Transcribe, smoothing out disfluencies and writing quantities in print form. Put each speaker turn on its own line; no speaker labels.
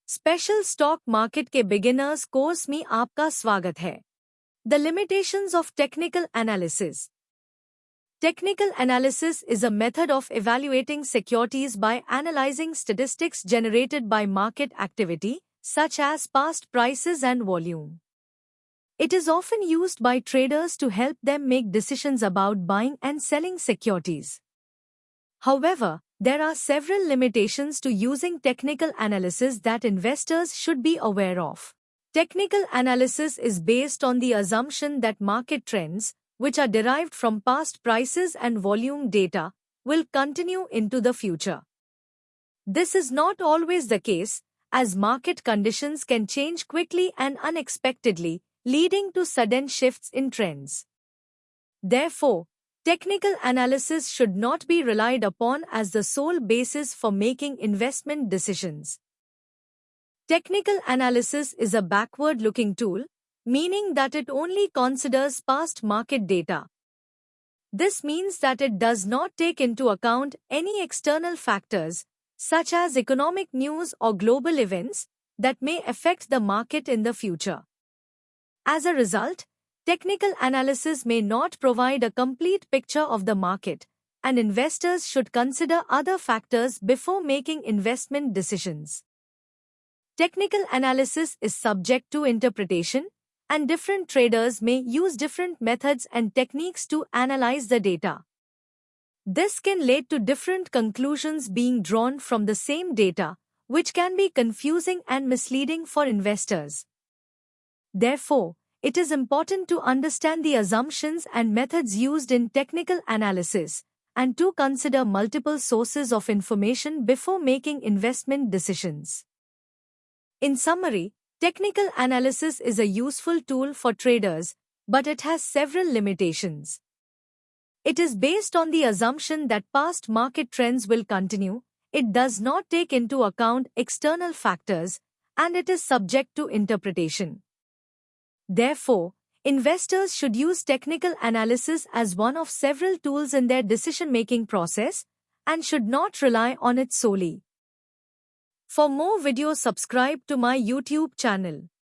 Special stock market के beginners course में आपका स्वागत है। The limitations of technical analysis. Technical analysis is a method of evaluating securities by analyzing statistics generated by market activity, such as past prices and volume. It is often used by traders to help them make decisions about buying and selling securities. However, there are several limitations to using technical analysis that investors should be aware of. Technical analysis is based on the assumption that market trends, which are derived from past prices and volume data, will continue into the future. This is not always the case, as market conditions can change quickly and unexpectedly, leading to sudden shifts in trends. Therefore, technical analysis should not be relied upon as the sole basis for making investment decisions. Technical analysis is a backward-looking tool, meaning that it only considers past market data. This means that it does not take into account any external factors, such as economic news or global events, that may affect the market in the future. As a result, technical analysis may not provide a complete picture of the market, and investors should consider other factors before making investment decisions. Technical analysis is subject to interpretation, and different traders may use different methods and techniques to analyze the data. This can lead to different conclusions being drawn from the same data, which can be confusing and misleading for investors. Therefore, it is important to understand the assumptions and methods used in technical analysis, and to consider multiple sources of information before making investment decisions. In summary, technical analysis is a useful tool for traders, but it has several limitations. It is based on the assumption that past market trends will continue, it does not take into account external factors, and it is subject to interpretation. Therefore, investors should use technical analysis as one of several tools in their decision-making process, and should not rely on it solely. For more videos, subscribe to my YouTube channel.